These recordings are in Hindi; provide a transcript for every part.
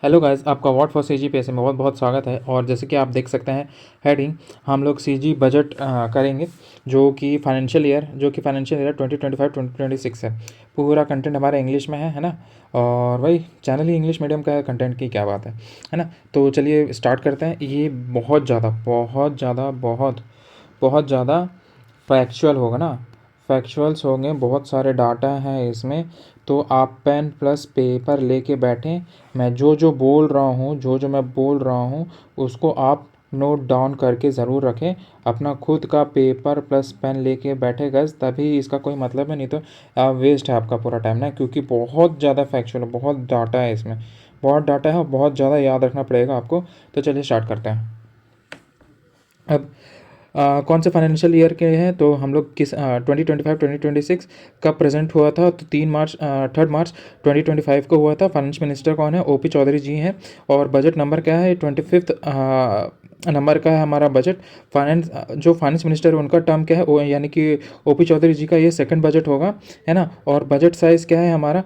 हेलो गाइस, आपका व्हाट फॉर सी जी पे में बहुत बहुत स्वागत है। और जैसे कि आप देख सकते हैं हेडिंग, हम लोग सी जी बजट करेंगे जो कि फाइनेंशियल ईयर 2025-2026 है। पूरा कंटेंट हमारा इंग्लिश में है ना। और वही चैनल ही इंग्लिश मीडियम का है, कंटेंट की क्या बात है ना। तो चलिए स्टार्ट करते हैं। ये बहुत ज़्यादा फैक्चुअल होगा ना। फैक्चुअल्स होंगे, बहुत सारे डाटा हैं इसमें। तो आप पेन प्लस पेपर लेके बैठें। मैं जो बोल रहा हूँ, जो मैं बोल रहा हूँ उसको आप नोट डाउन करके ज़रूर रखें। अपना खुद का पेपर प्लस पेन लेके बैठे गए, तभी इसका कोई मतलब है, नहीं तो वेस्ट है आपका पूरा टाइम ना। क्योंकि बहुत ज़्यादा फैक्चुअल है, बहुत डाटा है इसमें, बहुत डाटा है और बहुत ज़्यादा याद रखना पड़ेगा आपको। तो चलिए स्टार्ट करते हैं। अब कौन से फाइनेंशियल ईयर के हैं, तो हम लोग किस 2025-2026 कब प्रेजेंट हुआ था, तो 3 मार्च 2025 को हुआ था। फाइनेंस मिनिस्टर कौन है? ओपी चौधरी जी हैं। और बजट नंबर क्या है? 25th नंबर का है हमारा बजट। जो फाइनेंस मिनिस्टर है उनका टर्म क्या है? यानी कि ओपी चौधरी जी का ये सेकंड बजट होगा, है ना। और बजट साइज़ क्या है हमारा?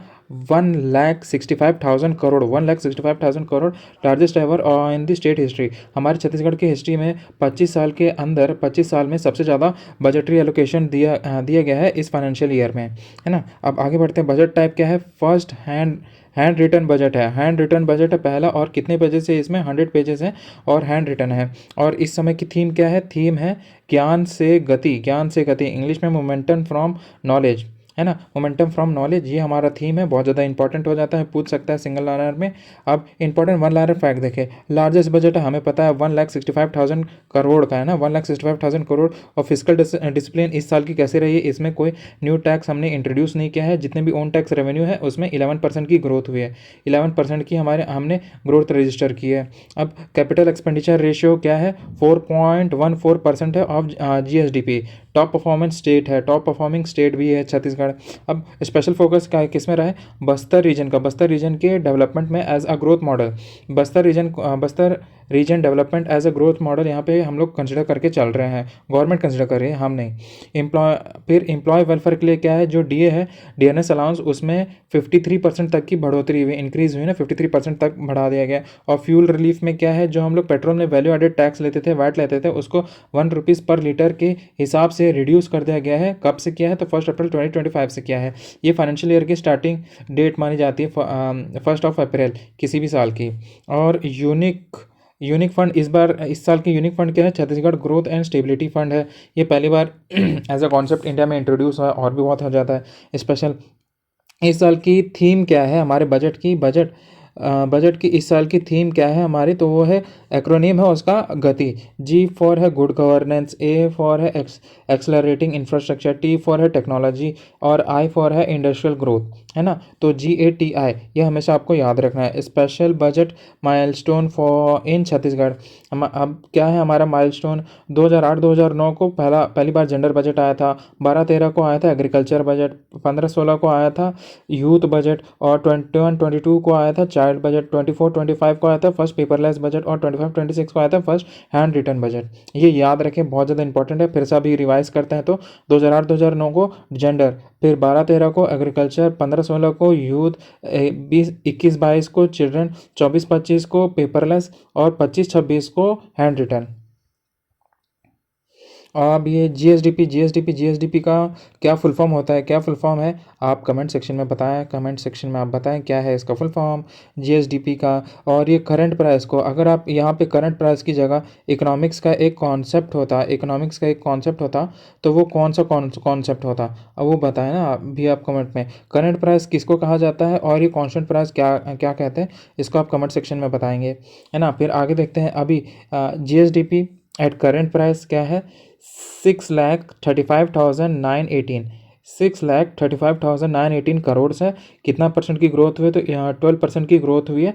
1,65,000 crore, 1,65,000 crore, largest ever in the state history. हमारे छत्तीसगढ़ की हिस्ट्री में 25 साल में सबसे ज़्यादा बजटरी एलोकेशन दिया गया है इस फाइनेंशियल ईयर में, है ना। अब आगे बढ़ते हैं। बजट टाइप क्या है? फर्स्ट हैंड रिटन बजट है। हैंड रिटन बजट है पहला। और कितने पेजेस है इसमें? 100 पेजेस हैं और हैंड रिटन है। और इस समय की थीम क्या है? थीम है ज्ञान से गति। ज्ञान से गति, इंग्लिश में मोमेंटम फ्रॉम नॉलेज, है ना। मोमेंटम फ्रॉम नॉलेज, ये हमारा थीम है। बहुत ज़्यादा इंपॉर्टेंट हो जाता है, पूछ सकता है सिंगल लाइनर में। अब इंपॉर्टेंट वन लाइनर फैक्ट देखें। लार्जेस्ट बजट है, हमें पता है 1,65,000 करोड़ का, है ना। 1,65,000 करोड़। और फिजिकल डिसिप्लिन इस साल की कैसे रही है? इसमें कोई न्यू टैक्स हमने इंट्रोड्यूस नहीं किया है। जितने भी ओन टैक्स रेवेन्यू है उसमें 11% की ग्रोथ हुई है। 11% की हमने ग्रोथ रजिस्टर की है। अब कैपिटल एक्सपेंडिचर रेशियो क्या है? 4.14% है of GSDP। Top performance state है, टॉप परफॉर्मिंग स्टेट भी है छत्तीसगढ़। अब स्पेशल फोकस क्या है, किस में रहा है? बस्तर रीजन का, बस्तर रीजन के डेवलपमेंट में as a growth model. Bastar region development as a growth model यहाँ पे हम लोग कंसिडर करके चल रहे हैं, गवर्नमेंट कंसिडर कर रही है, हम नहीं। फिर एम्प्लॉय वेलफेयर के लिए क्या है? जो डीए है, डीएनएस अलाउंस, उसमें 53% तक की बढ़ोतरी हुई, इंक्रीज हुई ना, 53% तक बढ़ा दिया गया। और फ्यूल रिलीफ में क्या है? जो हम लोग पेट्रोल में वैल्यू एडेड टैक्स लेते थे, वैट लेते थे, उसको 1 रुपीज़ पर लीटर के हिसाब से रिड्यूस कर दिया गया है। कब से किया है? तो 1 अप्रैल 2025 से किया है। ये फाइनेंशियल ईयर की स्टार्टिंग डेट मानी जाती है, 1 अप्रैल किसी भी साल की। और यूनिक फंड, इस साल की यूनिक फंड क्या है? Chhattisgarh growth and stability fund है। ये पहली बार एज अ कॉन्सेप्ट इंडिया में इंट्रोड्यूस हुआ है, और भी बहुत हो जाता है स्पेशल। इस साल की थीम क्या है हमारे बजट की इस साल की थीम क्या है हमारी? तो वो है, एक्रोनीम है उसका, गति। जी फॉर है गुड गवर्नेंस, ए फॉर है एक्सलरेटिंग इंफ्रास्ट्रक्चर, टी फॉर है टेक्नोलॉजी, और आई फॉर है इंडस्ट्रियल ग्रोथ, है ना। तो GATI, ये हमेशा आपको याद रखना है। Special budget milestone for in Chhattisgarh. हम अब क्या है हमारा माइलस्टोन? 2008-2009 को पहली बार जेंडर बजट आया था। 12-13 को आया था एग्रीकल्चर बजट। 15-16 को आया था यूथ बजट। और 21-22 को आया था चाइल्ड बजट। 24-25 को आया था फर्स्ट पेपरलेस बजट। और 25-26 को आया था फर्स्ट हैंड रिटन बजट। ये याद रखें, बहुत ज़्यादा इंपॉर्टेंट है। फिर से अभी रिवाइज करते हैं तो 2008-2009 को जेंडर, फिर 12-13 को एग्रीकल्चर, 15-16 को यूथ, 20-21-22 को चिल्ड्रन, 24-25 को पेपरलेस, और 25-26 को हैंड रिटन। अब ये जीएसडीपी का क्या फुल फॉर्म होता है? क्या फुल फॉर्म है? आप कमेंट सेक्शन में बताएं, कमेंट सेक्शन में आप बताएं क्या है इसका फुल फॉर्म जीएसडीपी का। और ये करंट प्राइस को, अगर आप यहाँ पे करंट प्राइस की जगह इकोनॉमिक्स का एक कॉन्सेप्ट होता, तो वो कौन सा कॉन्सेप्ट होता? अब वो बताएं ना भी आप कमेंट में। करंट प्राइस किसको कहा जाता है, और ये कॉन्स्टेंट प्राइस क्या क्या कहते हैं, इसको आप कमेंट सेक्शन में बताएंगे, है ना। फिर आगे देखते हैं। अभी जीएसडीपी एट करेंट प्राइस क्या है? 6,35,918, 6,35,918 करोड़ है। कितना परसेंट की ग्रोथ हुई? तो 12% की ग्रोथ हुई है।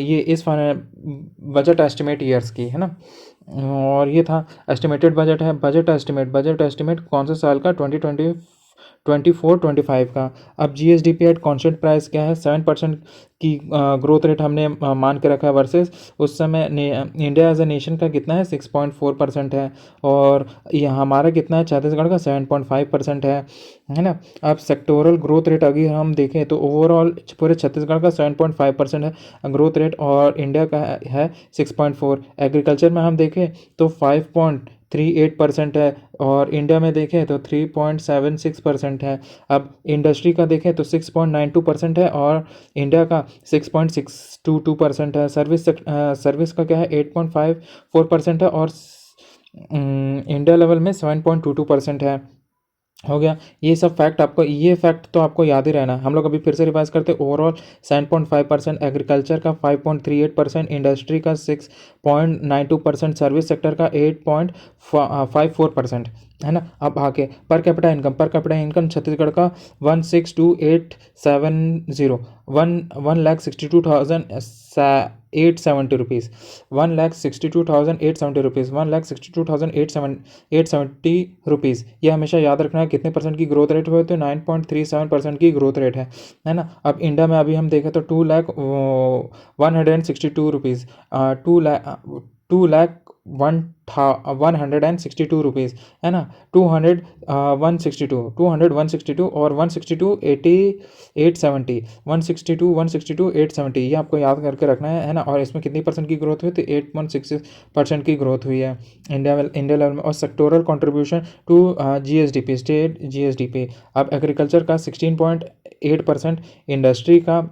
ये इस बजट एस्टिमेट ईयर्स की, है ना। और ये था एस्टिमेटेड बजट है। बजट एस्टिमेट कौन से साल का? 2020 24-25 का। अब GSDP एट कॉन्स्टेंट प्राइस क्या है, 7% की ग्रोथ रेट हमने मान के रखा है वर्सेस उस समय इंडिया एज ए नेशन का कितना है, 6.4% है। और ये हमारा कितना है, छत्तीसगढ़ का 7.5% है ना। अब सेक्टोरल ग्रोथ रेट अगर हम देखें तो ओवरऑल पूरे छत्तीसगढ़ का 7.5% है ग्रोथ रेट, और इंडिया का है 6.4। एग्रीकल्चर में हम देखें तो 5.38% है, और इंडिया में देखें तो 3.76% है। अब इंडस्ट्री का देखें तो 6.92% है, और इंडिया का 6.622% है। सर्विस का क्या है, 8.54% है, और इंडिया लेवल में 7.22% है। हो गया। ये फैक्ट तो आपको याद ही रहना। हम लोग अभी फिर से रिवाइज करते हैं। ओवरऑल 7.5%, एग्रीकल्चर का 5.38%, इंडस्ट्री का 6.92%, सर्विस सेक्टर का 8.54%, है ना। अब आगे पर कैपिटा इनकम छत्तीसगढ़ का 1,62,870, 1,62,870 रुपीज़, 1,62,870 रुपीज़, 1,62,870 रुपीज़। ये हमेशा याद रखना है। कितने परसेंट की ग्रोथ रेट हुए, तो 9.37% की ग्रोथ रेट है ना। अब इंडिया में अभी हम देखें तो 2,162 रुपीज़, 2,162 रुपीज़, है ना। 200 162 और 162 162 870 ये आपको याद करके रखना है ना। और इसमें कितनी परसेंट की ग्रोथ हुई, तो 8.6% की ग्रोथ हुई है इंडिया लेवल में। और sectoral contribution to GSDP, state GSDP। अब एग्रीकल्चर का 16.8%, इंडस्ट्री का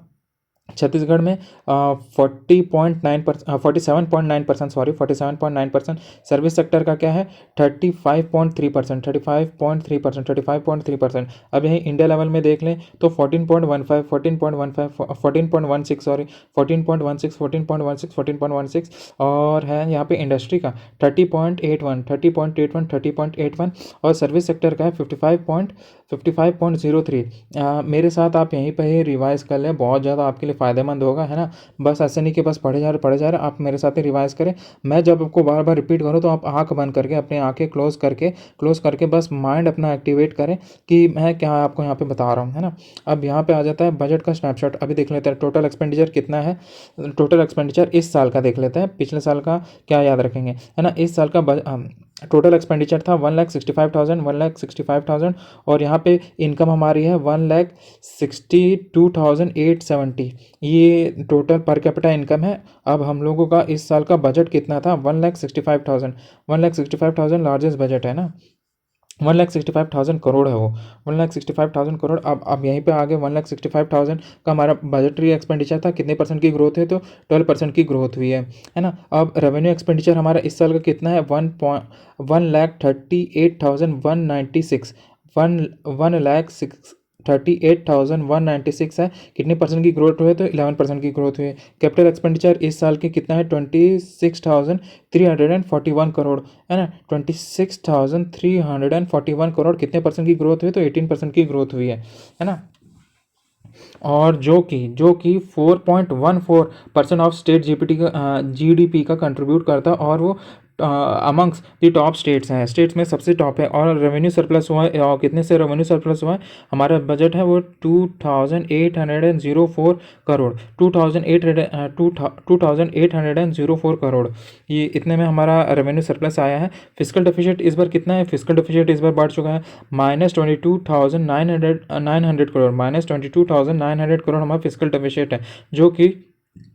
छत्तीसगढ़ में 47.9%, सर्विस सेक्टर का क्या है, 35.3%। अब यही इंडिया लेवल में देख लें तो 14.16, और है यहाँ पे इंडस्ट्री का 30.81, और सर्विस सेक्टर का है 55.03। मेरे साथ आप यहीं पर ही रिवाइज कर लें, बहुत ज़्यादा आपके लिए फ़ायदेमंद होगा, है ना। बस ऐसे नहीं कि बस पढ़े जा रहे, आप मेरे साथ ही रिवाइज करें। मैं जब आपको बार बार रिपीट करूँ तो आप आंख बंद करके, अपनी आंखें क्लोज करके बस माइंड अपना एक्टिवेट करें कि मैं क्या आपको यहाँ पे बता रहा हूँ, है ना। अब यहाँ पे आ जाता है बजट का स्नैपशॉट। अभी देख लेते हैं टोटल एक्सपेंडिचर कितना है। टोटल एक्सपेंडिचर इस साल का देख लेते हैं, पिछले साल का क्या याद रखेंगे, है ना। इस साल का टोटल एक्सपेंडिचर था 1,65,000, और यहाँ पे इनकम हमारी है 1,62,870। ये टोटल पर कैपिटा इनकम है। अब हम लोगों का इस साल का बजट कितना था, 1,65,000 लार्जेस्ट बजट है ना। 1,65,000 करोड़ है वो, 1,65,000 करोड़। अब यहीं पे आगे 1,65,000 का हमारा बजटरी एक्सपेंडिचर था। कितने परसेंट की ग्रोथ है, तो 12% की ग्रोथ हुई है ना। अब रेवेन्यू एक्सपेंडिचर हमारा इस साल का कितना है, 1,38,196, 1,38,196 है। कितने परसेंट की ग्रोथ हुई है, तो 11% की ग्रोथ हुई है। कैपिटल एक्सपेंडिचर इस साल के कितना है, 26,341 करोड़, है ना। 26,341 करोड़। कितने परसेंट की ग्रोथ हुई, तो 18% की ग्रोथ हुई है ना। और जो कि 4.14% ऑफ स्टेट GDP का कंट्रीब्यूट करता है, और वो अमंग्स द टॉप स्टेट्स हैं, स्टेट्स में सबसे टॉप है। और रेवेन्यू सरप्लस हुआ है, और कितने से रेवेन्यू सरप्लस हुआ है, हमारा बजट है वो 2,804 करोड़, 2,804 करोड़। ये इतने में हमारा रेवेन्यू सरप्लस आया है। फिजिकल डेफिसिट इस बार कितना है, फिजिकल डेफिसिट इस बार बढ़ चुका है, -22,900 करोड़, -22,900 करोड़ हमारा फिजिकल डेफिसिट है, जो कि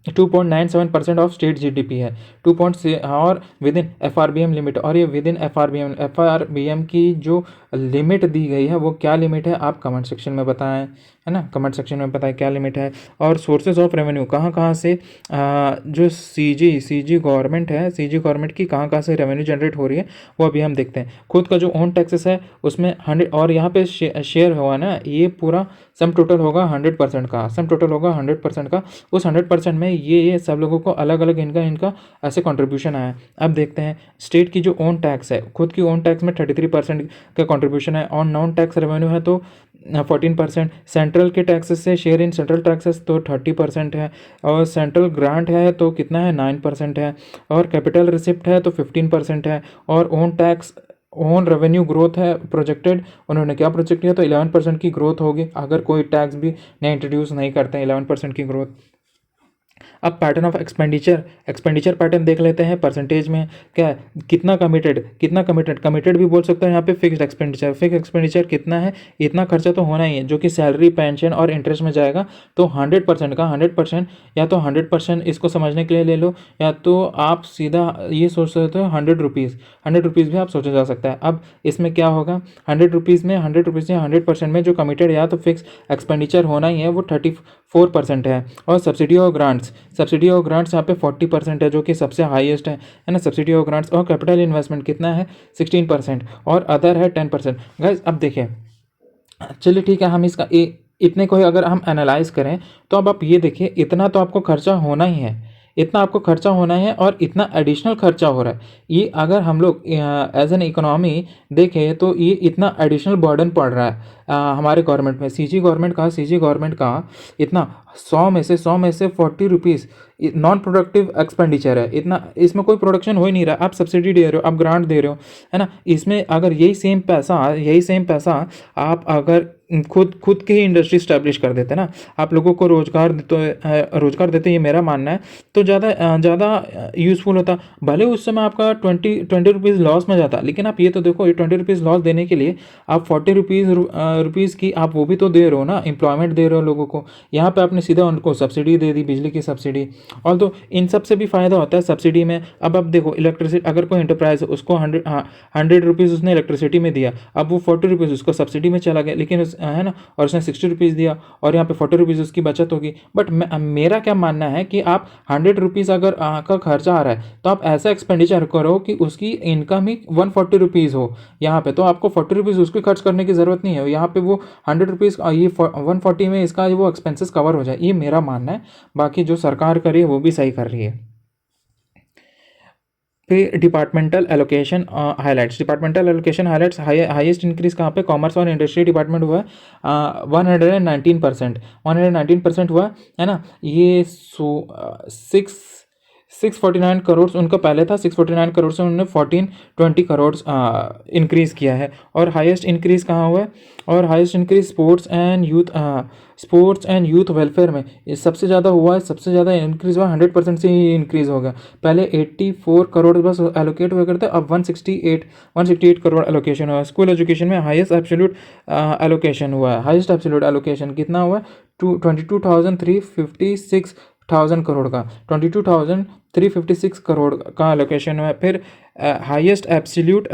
2.97% ऑफ स्टेट GDP है। 2. और विद इन FRBM लिमिट, और ये विद इन FRBM की जो लिमिट दी गई है वो क्या लिमिट है, आप कमेंट सेक्शन में बताएं, है ना। कमेंट सेक्शन में बताएं क्या लिमिट है। और सोर्सेज ऑफ रेवेन्यू कहाँ से जो CG गवर्नमेंट है, CG गवर्नमेंट की कहाँ से रेवेन्यू जनरेट हो रही है, वो अभी हम देखते हैं। खुद का जो ओन टैक्सेस है उसमें 100, और यहाँ पे शेयर हुआ ना, ये पूरा सम टोटल होगा 100% का, उस 100% में ये सब लोगों को अलग अलग इनका ऐसे कंट्रीब्यूशन आया है। अब देखते हैं स्टेट की जो ओन टैक्स है, खुद की ओन टैक्स में 33% का कंट्रीब्यूशन है, और नॉन टैक्स रेवेन्यू है तो 14%। सेंट्रल के टैक्सेस से शेयर इन सेंट्रल टैक्सेस तो 30% है, और सेंट्रल ग्रांट है तो कितना है, 9% है, और कैपिटल रिसिप्ट है तो 15% है, और ओन रेवेन्यू ग्रोथ है प्रोजेक्टेड, उन्होंने क्या प्रोजेक्ट किया, तो 11% की ग्रोथ होगी अगर कोई टैक्स भी नहीं इंट्रोड्यूस नहीं करते हैं, 11% की ग्रोथ। अब pattern of expenditure, expenditure pattern देख लेते हैं परसेंटेज में क्या है, कितना कमिटेड, कितना कमिटेड, कमिटेड भी बोल सकते हैं यहाँ पे। फिक्स्ड एक्सपेंडिचर, फिक्स एक्सपेंडिचर कितना है, इतना खर्चा तो होना ही है जो कि सैलरी पेंशन और इंटरेस्ट में जाएगा। तो 100% का 100%, या तो 100% इसको समझने के लिए ले लो, या तो आप सीधा ये सोच सकते हो 100 रुपीज़, 100 रुपीज़ भी आप सोचा जा सकता है। अब इसमें क्या होगा, 100 रुपीज़ में 100 रुपीज़ या 100% में जो कमिटेड या तो फिक्स एक्सपेंडिचर होना ही है वो 34% है। और सब्सिडी और ग्रांट्स, सब्सिडी और ग्रांट्स यहाँ पे 40% है जो कि सबसे हाईएस्ट है ना, सब्सिडी और ग्रांट्स। और कैपिटल इन्वेस्टमेंट कितना है, 16%, और अदर है 10%। गाइस अब देखिए, चलिए ठीक है, हम इसका इतने को ही अगर हम एनालाइज करें तो अब आप ये देखिए, इतना तो आपको खर्चा होना ही है, इतना आपको खर्चा होना है, और इतना एडिशनल खर्चा हो रहा है। ये अगर हम लोग एज एन इकोनॉमी देखें तो ये इतना एडिशनल बर्डन पड़ रहा है हमारे गवर्नमेंट में। सीजी गवर्नमेंट का इतना 100 में से 40 रुपीज़ नॉन प्रोडक्टिव एक्सपेंडिचर है। इतना इसमें कोई प्रोडक्शन हो ही नहीं रहा, आप सब्सिडी दे रहे हो, आप ग्रांट दे रहे हो, है ना। इसमें अगर यही सेम पैसा आप अगर खुद की ही इंडस्ट्री स्टैब्लिश कर देते ना, आप लोगों को रोजगार देते, ये मेरा मानना है, तो ज़्यादा यूज़फुल होता। भले उस समय आपका 20 रुपीज़ लॉस में जाता, लेकिन आप ये तो देखो, ये 20 रुपीज़ लॉस देने के लिए आप 40 रुपीज़ की आप वो भी तो दे रहे हो ना, एम्प्लॉयमेंट दे रहे हो लोगों को। यहाँ पे आपने सीधा उनको सब्सिडी दे दी, बिजली की सब्सिडी। और तो इन सब से भी फ़ायदा होता है सब्सिडी में। अब आप देखो, इलेक्ट्रिसिटी अगर कोई एंटरप्राइज है, उसको 100 रुपीज़ उसने इलेक्ट्रिसिटी में दिया, अब वो 40 रुपीज़ उसको सब्सिडी में चला गया, लेकिन है ना, और उसने 60 रुपीज़ दिया, और यहाँ पे 40 रुपीज़ उसकी बचत होगी। बट मेरा क्या मानना है कि आप 100 रुपीज़ अगर का खर्चा आ रहा है, तो आप ऐसा एक्सपेंडिचर करो कि उसकी इनकम ही 140 रुपीज़ हो यहाँ पे, तो आपको 40 रुपीज़ उसकी खर्च करने की ज़रूरत नहीं है। यहाँ पे वो 100 रुपीज़, ये 140 में इसका वो एक्सपेंसेस कवर हो जाए, ये मेरा मानना है। बाकी जो सरकार कर रही है वो भी सही कर रही है। फिर departmental allocation highlights, departmental allocation highlights, highest increase कहाँ पे, कॉमर्स और इंडस्ट्री डिपार्टमेंट हुआ है 119%, 119% हुआ है ना। ये 649 करोड़ उनका पहले था, 649 करोड़ से उन्होंने 1420 करोड़ इंक्रीज़ किया है। और हाईएस्ट इंक्रीज़ कहाँ हुआ है, और highest increase sports and youth welfare में सबसे ज़्यादा हुआ है, सबसे ज़्यादा इंक्रीज़ हुआ, 100% से ही इंक्रीज़ हो गया। पहले 84 करोड़ बस एलोकेट हुआ करते, अब 168 करोड़ एलोकेशन हुआ है। स्कूल एजुकेशन में हाईएस्ट एब्सोल्यूट एलोकेशन हुआ है, हाईएस्ट एब्सोल्यूट एलोकेशन कितना हुआ है, 22,356 करोड़ का एलोकेशन हुआ है। फिर हाईएस्ट एब्सोल्यूट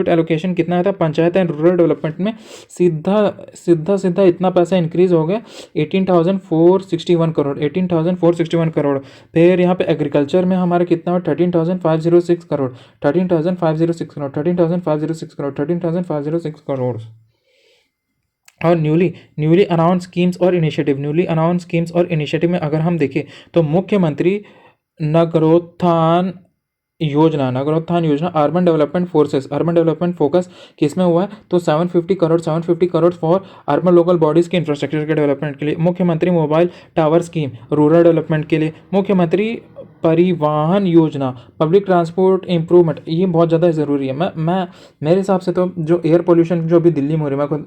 एलोकेशन कितना था, पंचायत एंड रूरल डेवलपमेंट में सीधा इतना पैसा इंक्रीज हो गया, 18,461 करोड़। फिर यहाँ पे एग्रीकल्चर में हमारे कितना हुआ, 13,506 करोड़, 13,506 करोड़। और न्यूली अनाउंस स्कीम्स और इनिशिएटिव में अगर हम देखें तो मुख्यमंत्री नगरोत्थान योजना अर्बन डेवलपमेंट फोकस किस में हुआ है, तो 750 crore for urban local bodies के इंफ्रास्ट्रक्चर के डेवलपमेंट के लिए। मुख्यमंत्री mobile tower scheme rural development के लिए। मुख्यमंत्री परिवहन योजना पब्लिक ट्रांसपोर्ट इम्प्रूवमेंट, ये बहुत ज़्यादा ज़रूरी है। मैं मेरे हिसाब से तो जो एयर पोल्यूशन जो अभी दिल्ली में हो रही है, मैं खुद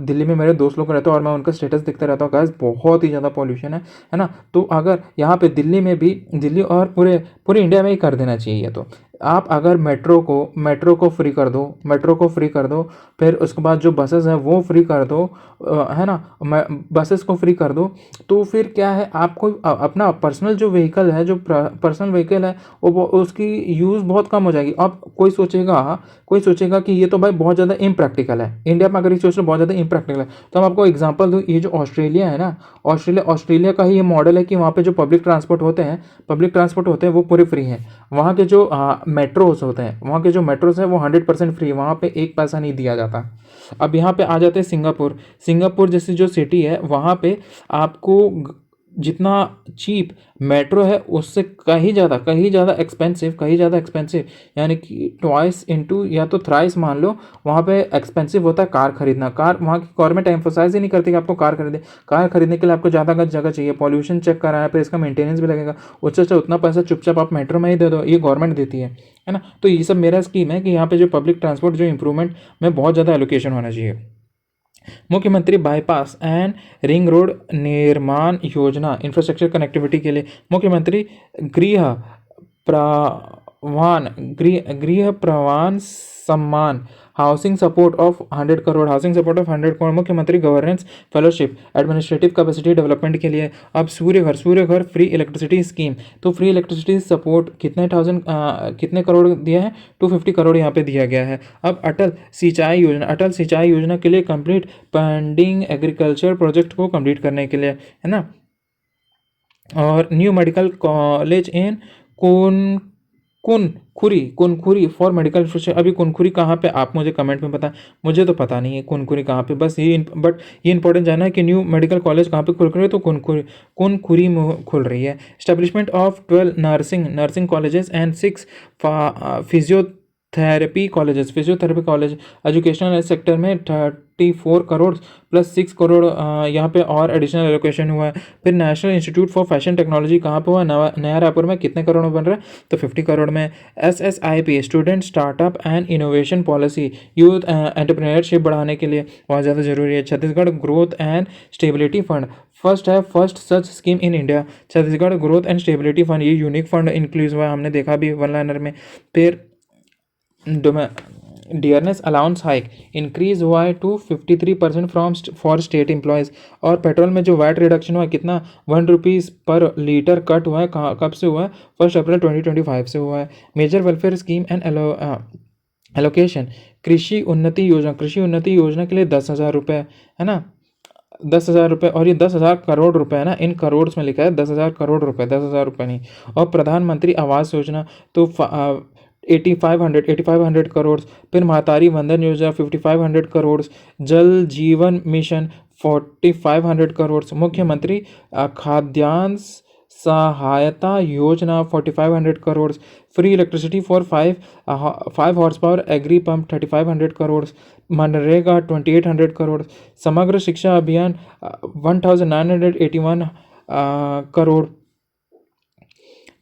दिल्ली में मेरे दोस्त लोग रहते हैं और मैं उनका स्टेटस देखता रहता हूँ, गाइस बहुत ही ज़्यादा पॉल्यूशन है ना। तो अगर यहाँ पे दिल्ली और पूरे इंडिया में ही कर देना चाहिए। तो आप अगर मेट्रो को फ्री कर दो, फिर उसके बाद जो बसेस हैं वो फ्री कर दो, है ना, बसेस को फ्री कर दो, तो फिर क्या है, आपको अपना पर्सनल जो व्हीकल है, वो उसकी यूज़ बहुत कम हो जाएगी। अब कोई सोचेगा कि ये तो भाई बहुत ज़्यादा इम्प्रैक्टिकल है, इंडिया में अगर ये सोच लो बहुत ज़्यादा इम्प्रैक्टिकल है, तो हम आपको एग्जांपल दूँ, ये जो ऑस्ट्रेलिया है ना, ऑस्ट्रेलिया का ही ये मॉडल है कि वहाँ पे जो पब्लिक ट्रांसपोर्ट होते हैं वो पूरे फ्री हैं। वहाँ के जो मेट्रोस हैं वो 100% फ्री है, वहाँ पे एक पैसा नहीं दिया जाता। अब यहाँ पे आ जाते हैं सिंगापुर जैसी जो सिटी है, वहाँ पे आपको जितना चीप मेट्रो है उससे कहीं ज़्यादा एक्सपेंसिव, यानी कि ट्वाइस इंटू या तो थ्राइस मान लो, वहाँ पे एक्सपेंसिव होता है कार खरीदना। कार वहाँ की गवर्नमेंट एम्फोसाइज ही नहीं करती कि आपको कार खरीदे। कार खरीदने के लिए आपको ज़्यादा जगह चाहिए, पॉल्यूशन चेक कराना, फिर इसका मेंटेनेंस भी लगेगा। उससे अच्छा उतना पैसा चुपचाप आप मेट्रो में ही दे दो, ये गवर्नमेंट देती है ना। तो ये सब मेरा स्कीम है कि यहाँ पे जो पब्लिक ट्रांसपोर्ट जो इंप्रूवमेंट में बहुत ज़्यादा एलोकेशन होना चाहिए। मुख्यमंत्री बाईपास एंड रिंग रोड निर्माण योजना इंफ्रास्ट्रक्चर कनेक्टिविटी के लिए। मुख्यमंत्री गृह प्रवान गृह प्रवान सम्मान हाउसिंग सपोर्ट ऑफ 100 करोड़। मुख्यमंत्री governance fellowship administrative capacity development के लिए। अब सूर्य घर फ्री इलेक्ट्रिसिटी स्कीम, तो फ्री इलेक्ट्रिसिटी सपोर्ट कितने करोड़ दिया है, 250 करोड़ यहाँ पे दिया गया है। अब अटल सिंचाई योजना के लिए कंप्लीट पेंडिंग एग्रीकल्चर प्रोजेक्ट को कंप्लीट करने के लिए, है ना। और न्यू मेडिकल कॉलेज इन कुन कुनखुरी फॉर मेडिकल इंफ्रास्ट्रक्चर। अभी कुनखुरी कहाँ पे, आप मुझे कमेंट में बताएं, मुझे तो पता नहीं है कुनखुरी कहाँ पे। बस ये बट ये इंपॉर्टेंट जानना है कि न्यू मेडिकल कॉलेज कहाँ पे खुल रही है, तो कुनखुरी में खुल रही है। Establishment of 12 nursing colleges and 6 physiotherapy college. Educational sector में 34 करोड़ प्लस 6 करोड़ यहाँ पे और एडिशनल एलोकेशन हुआ है। फिर national institute for fashion technology कहाँ पे हुआ, नया रायपुर में, कितने करोड़ में बन रहा है, तो 50 करोड़ में। SSIP student startup and innovation policy youth entrepreneurship बढ़ाने के लिए बहुत ज़्यादा जरूरी है। Chhattisgarh growth and stability fund first such scheme in India. Chhattisgarh growth and stability fund, ये यूनिक फंड इंक्लूज हुआ है, हमने देखा भी वन लाइनर में। फिर डियरनेस अलाउंस हाइक इंक्रीज हुआ है टू 53% फॉर स्टेट एम्प्लॉयज़। और पेट्रोल में जो वैट रिडक्शन हुआ है कितना, 1 रुपीज़ पर लीटर कट हुआ है, कब से हुआ है, 1 अप्रैल 2025 से हुआ है। Major welfare scheme and allocation. Krishi Unnati योजना के लिए 10,000 रुपये, है ना, 10,000 रुपये। और ये 10,000 करोड़ रुपए है ना, इन करोड़ में लिखा है 10,000 करोड़ रुपए, 10,000 रुपये नहीं। और प्रधानमंत्री आवास योजना तो 8500 करोड़। फिर महतारी वंदन योजना 5500 करोड़। जल जीवन मिशन 4500 करोड़। मुख्यमंत्री खाद्यान्न Sahayata Yojana 4500 crore. Free electricity for 5 horse power agri pump 3500 crore. मनरेगा 2800 करोड़। समग्र शिक्षा अभियान 1981 करोड़।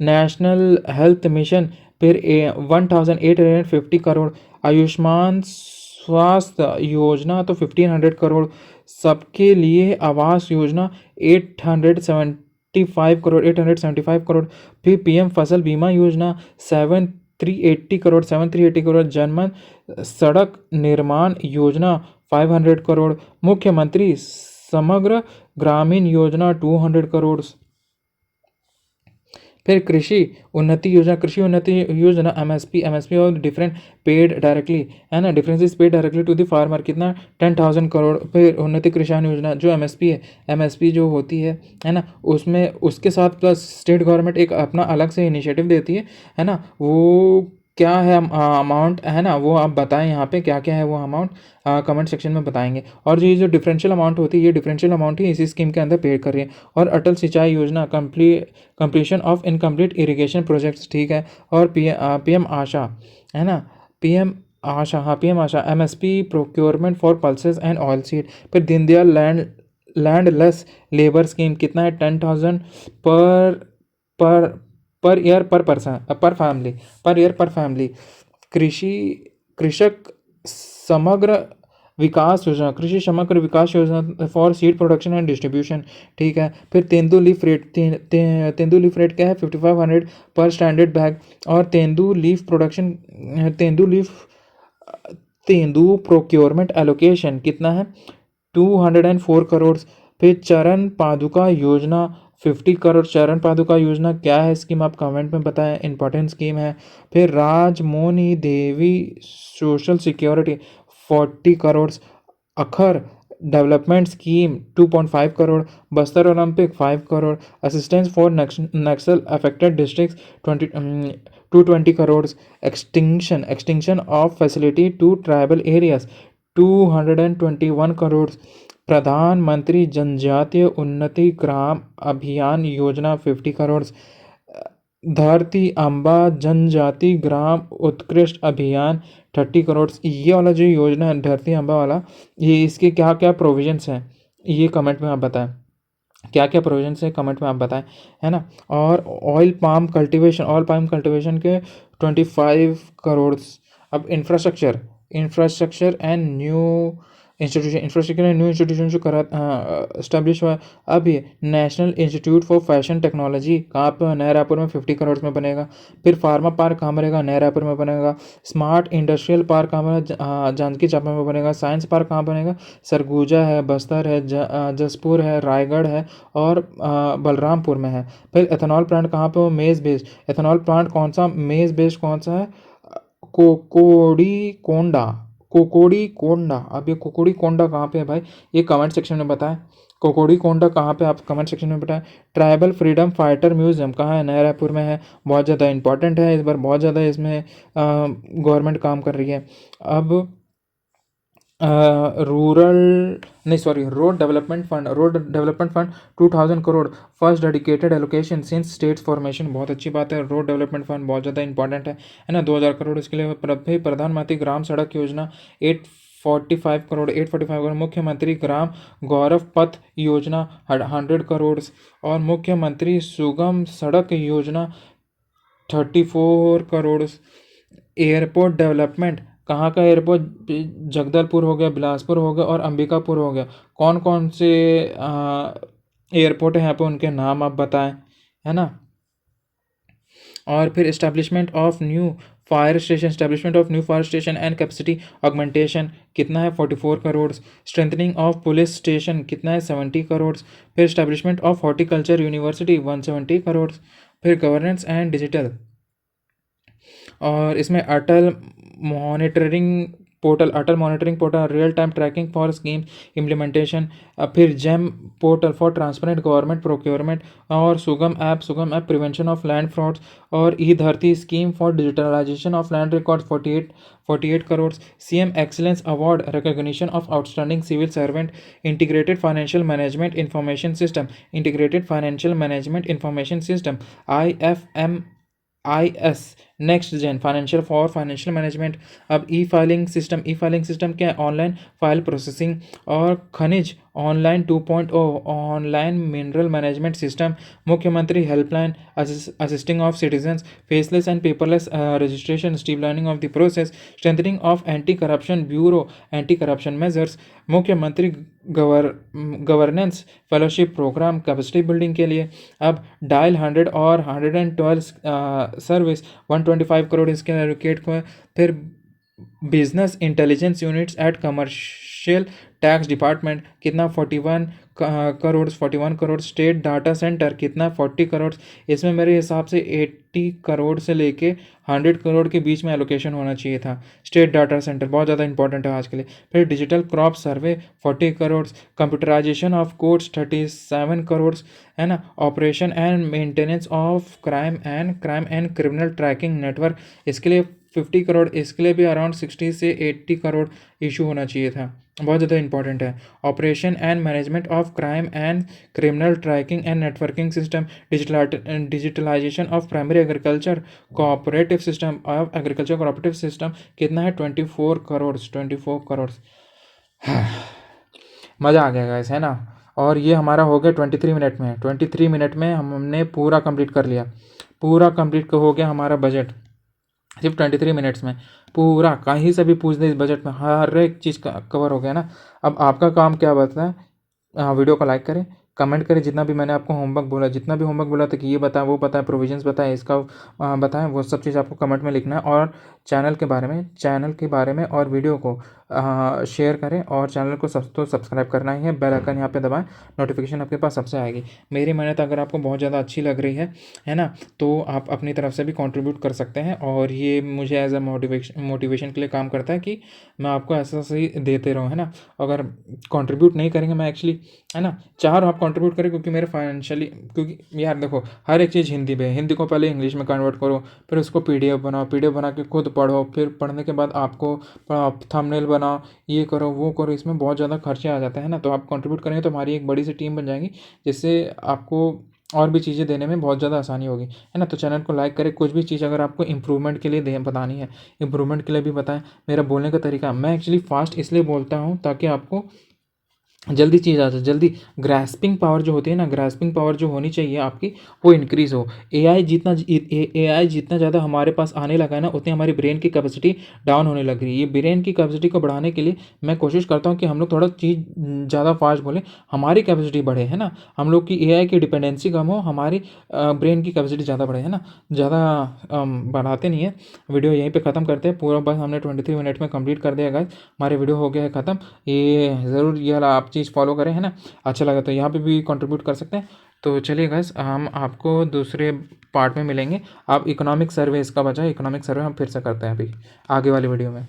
नेशनल हेल्थ मिशन फिर 1850 करोड़। आयुष्मान स्वास्थ्य योजना तो 1500 करोड़। सबके लिए आवास योजना 875 करोड़। फिर पीएम फसल बीमा योजना 7,380 करोड़। जनमन सड़क निर्माण योजना 500 करोड़। मुख्यमंत्री समग्र ग्रामीण योजना 200 करोड़। फिर कृषि उन्नति योजना एमएसपी और डिफरेंट पेड डायरेक्टली, है ना, differences paid directly to the farmer, कितना 10,000 करोड़। फिर उन्नति किसान योजना जो एमएसपी जो होती है ना, उसमें उसके साथ प्लस स्टेट गवर्नमेंट एक अपना अलग से इनिशिएटिव देती है ना, वो क्या है अमाउंट, है ना, वो आप बताएं यहाँ पे क्या क्या है वो अमाउंट, कमेंट सेक्शन में बताएंगे। और ये जो डिफरेंशियल अमाउंट होती है, ये डिफरेंशियल अमाउंट ही इसी स्कीम के अंदर पे कर रही है। और अटल सिंचाई योजना completion of incomplete irrigation projects, ठीक है। और पीएम आशा, है ना, PM Asha MSP procurement for pulses and oil seed. फिर दीनदयाल लैंडलेस लेबर स्कीम, कितना है, 10,000 पर पर पर ईयर पर फैमिली। कृषि कृषक समग्र कृषि समग्र विकास योजना for seed production and distribution, ठीक है। फिर तेंदू लीफ रेट क्या है, 5500 पर स्टैंडर्ड बैग। और तेंदू प्रोक्योरमेंट एलोकेशन कितना है, 204 करोड़। फिर चरण पादुका योजना 50 करोड़। चरण पादुका योजना क्या है स्कीम, आप कमेंट में बताएं, इंपॉर्टेंट स्कीम है। फिर राजमोनी देवी सोशल सिक्योरिटी 40 करोड़। अखर development scheme 2.5 crore. Bastar Olympic 5 crore. Assistance for Naxal affected district 220 crore. Extinction of facility to tribal areas 221 crore. प्रधानमंत्री जनजातीय उन्नति ग्राम अभियान योजना 50 करोड़। धरती अम्बा जनजाति ग्राम उत्कृष्ट अभियान 30 करोड़। ये वाला जो योजना है धरती अम्बा वाला, ये इसके क्या क्या प्रोविजंस हैं ये कमेंट में आप बताएं, क्या क्या प्रोविजंस है कमेंट में आप बताएं, है ना। और ऑयल पाम कल्टीवेशन के 25 करोड़। अब इंफ्रास्ट्रक्चर एंड न्यू इंस्टीट्यूशन जो करा इस्टेब्लिश हुआ है। अब ये national institute for fashion technology कहाँ पे, नया रायपुर में 50 करोड़ में बनेगा। फिर फार्मा पार्क कहाँ बनेगा, नया रायपुर में बनेगा। स्मार्ट इंडस्ट्रियल पार्क कहाँ बनेगा, जांजगीर चांपा में बनेगा। साइंस पार्क कहाँ बनेगा, सरगुजा है, बस्तर है, जसपुर है, रायगढ़ है और बलरामपुर में है। फिर एथेनॉल प्लांट कहाँ पे हो, मेज बेस्ड एथेनॉल प्लांट कौन सा, मेज बेस्ड कौन सा है, कोकोड़ी कोंडा, कोकोड़ी कोंडा। अब ये कोकोड़ी कोंडा कहाँ पे है भाई, ये कमेंट सेक्शन में बताएं। कोकोड़ी कोंडा कहाँ पे, आप कमेंट सेक्शन में बताएं। ट्राइबल फ्रीडम फाइटर म्यूजियम कहाँ है, नया रायपुर में है। बहुत ज़्यादा इंपॉर्टेंट है, इस बार बहुत ज़्यादा इसमें गवर्नमेंट काम कर रही है। अब रूरल नहीं sorry road development fund 2000 crore, first dedicated allocation since states formation. बहुत अच्छी बात है, रोड डेवलपमेंट फंड बहुत ज़्यादा इंपॉर्टेंट है ना। 2000 करोड़ इसके लिए। फिर प्रधानमंत्री ग्राम सड़क योजना 845 करोड़। मुख्यमंत्री ग्राम गौरव पथ योजना 100 करोड़। और मुख्यमंत्री सुगम सड़क योजना 34 करोड़। एयरपोर्ट डेवलपमेंट कहाँ का एयरपोर्ट, जगदलपुर हो गया, बिलासपुर हो गया और अंबिकापुर हो गया। कौन कौन से एयरपोर्ट है यहाँ पे, उनके नाम आप बताएं, है ना। और फिर establishment of new fire station and capacity augmentation कितना है, 44 crore. Strengthening of police station कितना है, 70 करोड़। फिर establishment of horticulture university 170 crore. फिर गवर्नेंस एंड डिजिटल, और इसमें Atal monitoring portal real time tracking for scheme implementation. फिर GeM portal for transparent government procurement, और Sugam app prevention of land frauds, और E Dharti scheme for digitalisation of land record 48 crore. CM excellence award recognition of outstanding civil servant. Integrated financial management information system IFMIS next gen financial management. अब ई फाइलिंग सिस्टम क्या है, ऑनलाइन फाइल प्रोसेसिंग। और Khanij online 2.0 online mineral management system. Mukhyamantri helpline assisting of citizens, faceless and paperless registration, streamlining of the process, strengthening of anti corruption bureau, anti corruption measures. Mukhyamantri governance fellowship programme capacity building के लिए। अब डायल 100 और 112 सर्विस 125 करोड़ इसके एलोकेट को है। फिर business intelligence units at commercial tax department कितना, 41 करोड़। स्टेट डाटा सेंटर कितना, 40 करोड़। इसमें मेरे हिसाब से 80 करोड़ से लेके 100 करोड़ के बीच में एलोकेशन होना चाहिए था। स्टेट डाटा सेंटर बहुत ज़्यादा इंपॉर्टेंट है आज के लिए। फिर digital crop survey 40 crore. Computerization of courts 37 crore, है ना। Operation and maintenance of crime and criminal tracking network, इसके लिए 50 करोड़। इसके लिए भी अराउंड 60 से 80 करोड़ इशू होना चाहिए था, बहुत ज़्यादा इंपॉर्टेंट है। Operation and management of crime and criminal tracking and networking system. Digitalization of primary agriculture cooperative system कितना है, 24 करोड़। मज़ा आ गया गाइस, है ना। और ये हमारा हो गया 23 मिनट में हमने पूरा कंप्लीट कर लिया। पूरा कंप्लीट हो गया हमारा बजट सिर्फ 23 मिनट्स में। पूरा कहीं से भी पूछ दे इस बजट में हर एक चीज़ का कवर हो गया ना। अब आपका काम क्या बता है, वीडियो को लाइक करें, कमेंट करें, जितना भी मैंने आपको होमवर्क बोला था कि ये बताएं, वो बताएं, प्रोविजंस बताएं, इसका बताएं, वो सब चीज़ आपको कमेंट में लिखना है। और चैनल के बारे में और वीडियो को शेयर करें, और चैनल को सब्सक्राइब करना ही है। बेल आइकन यहाँ पे दबाएं, नोटिफिकेशन आपके पास सबसे आएगी। मेरी मेहनत अगर आपको बहुत ज़्यादा अच्छी लग रही है ना, तो आप अपनी तरफ से भी कंट्रीब्यूट कर सकते हैं। और ये मुझे एज अ मोटिवेशन के लिए काम करता है कि मैं आपको ऐसा सही देते रहूँ, है ना। अगर कंट्रीब्यूट नहीं करेंगे मैं एक्चुअली, है ना, चाह रहा हूँ आप कंट्रीब्यूट करें, क्योंकि मेरे फाइनेंशियली, क्योंकि यार देखो हर एक चीज़ हिंदी में, हिंदी को पहले इंग्लिश में कन्वर्ट करो, फिर उसको पीडीएफ बनाओ, पीडीएफ बना के खुद पढ़ो, फिर पढ़ने के बाद आपको थंबनेल बनाओ, ये करो वो करो, इसमें बहुत ज़्यादा खर्चे आ जाते हैं ना। तो आप कंट्रीब्यूट करेंगे तो हमारी एक बड़ी सी टीम बन जाएगी, जिससे आपको और भी चीज़ें देने में बहुत ज़्यादा आसानी होगी, है ना। तो चैनल को लाइक करें, कुछ भी चीज़ अगर आपको इम्प्रूवमेंट के लिए बतानी है, इम्प्रूवमेंट के लिए भी बताएं। मेरा बोलने का तरीका, मैं एक्चुअली फास्ट इसलिए बोलता हूँ ताकि आपको जल्दी चीज़ आ जाए, जल्दी ग्रास्पिंग पावर जो होती है ना, ग्रास्पिंग पावर जो होनी चाहिए आपकी, वो इंक्रीज़ हो। एआई जितना ज़्यादा हमारे पास आने लगा है ना, उतनी हमारी ब्रेन की कैपेसिटी डाउन होने लग रही है। ये ब्रेन की कैपेसिटी को बढ़ाने के लिए मैं कोशिश करता हूँ कि हम लोग थोड़ा चीज़ ज़्यादा फास्ट बोलें, हमारी कैपेसिटी बढ़े, है ना। हम लोग की एआई की डिपेंडेंसी कम हो, हमारी ब्रेन की कैपेसिटी ज़्यादा बढ़े, है ना। ज़्यादा बढ़ाते नहीं है। वीडियो यहीं पे ख़त्म करते हैं, पूरा बस हमने 23 मिनट में कंप्लीट कर दिया गाइस, हमारे वीडियो हो गया है ख़त्म। ये ज़रूर ये वाला आप चीज़ फॉलो करें, है ना। अच्छा लगा तो यहाँ पे भी कंट्रीब्यूट कर सकते हैं। तो चलिए गाइस, हम आपको दूसरे पार्ट में मिलेंगे। आप इकोनॉमिक सर्वे, इसका बचा है इकोनॉमिक सर्वे, हम फिर से करते हैं अभी आगे वाली वीडियो में।